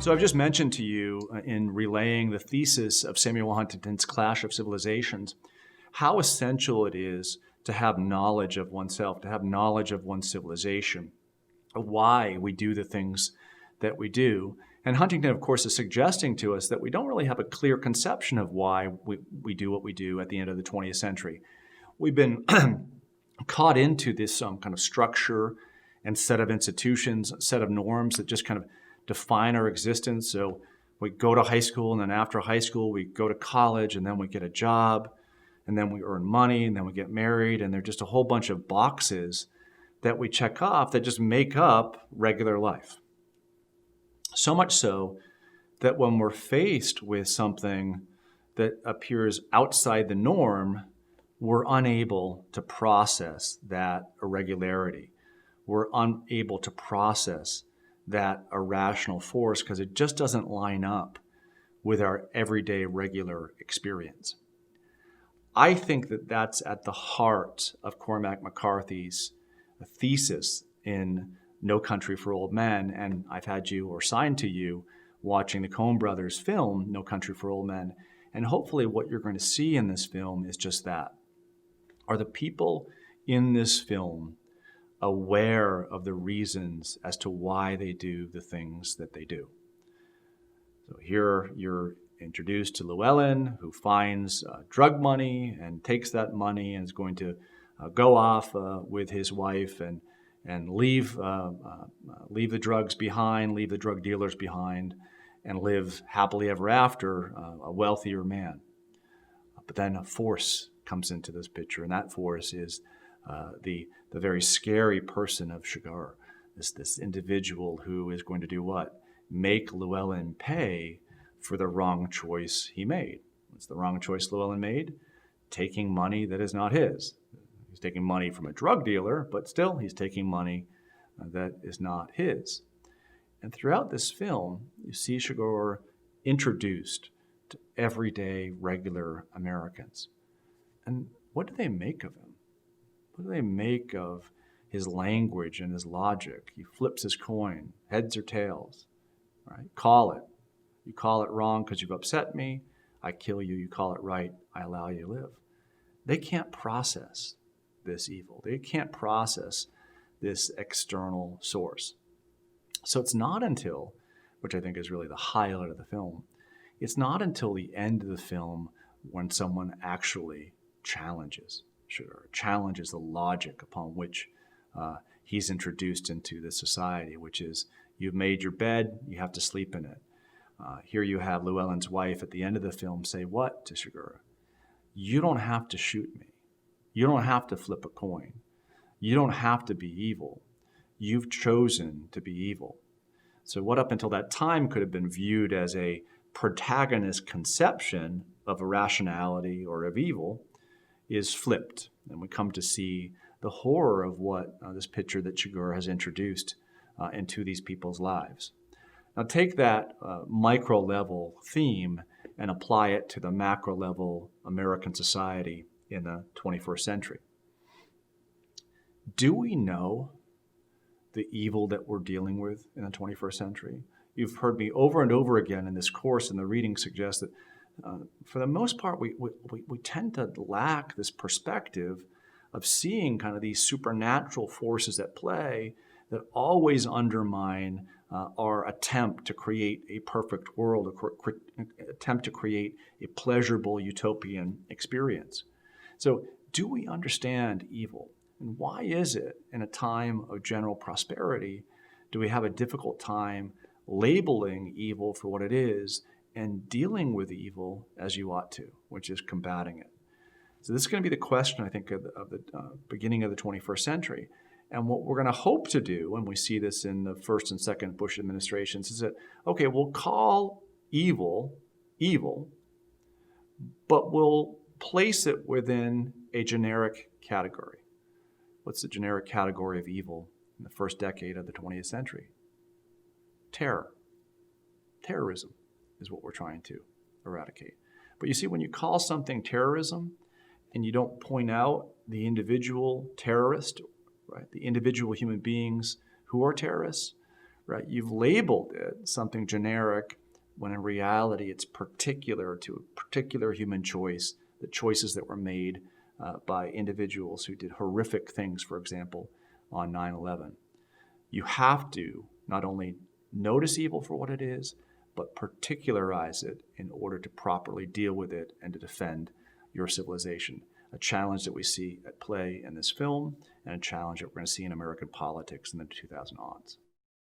So I've just mentioned to you in relaying the thesis of Samuel Huntington's Clash of Civilizations, how essential it is to have knowledge of oneself, to have knowledge of one's civilization, of why we do the things that we do. And Huntington, of course, is suggesting to us that we don't really have a clear conception of why we do what we do at the end of the 20th century. We've been caught into this kind of structure and set of institutions, set of norms that just kind of define our existence. So we go to high school, and then after high school, we go to college, and then we get a job, and then we earn money, and then we get married, and they're just a whole bunch of boxes that we check off that just make up regular life. So much so that when we're faced with something that appears outside the norm, we're unable to process that irregularity. We're unable to process that irrational force because it just doesn't line up with our everyday regular experience. I think that that's at the heart of Cormac McCarthy's thesis in No Country for Old Men, and I've had you, or signed to you, watching the Coen brothers film No Country for Old Men, and hopefully what you're going to see in this film is just that. Are the people in this film aware of the reasons as to why they do the things that they do? So here you're introduced to Llewellyn, who finds drug money and takes that money and is going to go off with his wife and leave the drugs behind, leave the drug dealers behind, and live happily ever after, a wealthier man. But then a force comes into this picture, and that force is the very scary person of Shigar, this individual who is going to do what? Make Llewellyn pay for the wrong choice he made. What's the wrong choice Llewellyn made? Taking money that is not his. He's taking money from a drug dealer, but still he's taking money that is not his. And throughout this film, you see Shigar introduced to everyday, regular Americans. And what do they make of him? What do they make of his language and his logic? He flips his coin, heads or tails, right? Call it. You call it wrong because you've upset me. I kill you. You call it right. I allow you to live. They can't process this evil. They can't process this external source. So it's not until, which I think is really the highlight of the film, it's not until the end of the film when someone actually challenges the logic upon which he's introduced into the society, which is you've made your bed, you have to sleep in it. Here you have Llewellyn's wife at the end of the film say what to Shigar? You don't have to shoot me. You don't have to flip a coin. You don't have to be evil. You've chosen to be evil. So what up until that time could have been viewed as a protagonist conception of irrationality or of evil is flipped. And we come to see the horror of what this picture that Shigar has introduced into these people's lives. Now take that micro level theme and apply it to the macro level American society in the 21st century. Do we know the evil that we're dealing with in the 21st century? You've heard me over and over again in this course, and the reading suggests that for the most part, we tend to lack this perspective of seeing kind of these supernatural forces at play that always undermine our attempt to create a perfect world, attempt to create a pleasurable utopian experience. So do we understand evil? And why is it in a time of general prosperity do we have a difficult time labeling evil for what it is and dealing with evil as you ought to, which is combating it? So this is going to be the question, I think, of the beginning of the 21st century. And what we're going to hope to do when we see this in the first and second Bush administrations is that, okay, we'll call evil, evil, but we'll place it within a generic category. What's the generic category of evil in the first decade of the 20th century? Terror. Terrorism is what we're trying to eradicate. But you see, when you call something terrorism and you don't point out the individual terrorist, right, the individual human beings who are terrorists, right? You've labeled it something generic when in reality it's particular to a particular human choice, the choices that were made by individuals who did horrific things, for example, on 9/11. You have to not only notice evil for what it is, but particularize it in order to properly deal with it and to defend your civilization. A challenge that we see at play in this film, and a challenge that we're going to see in American politics in the 2000 odds.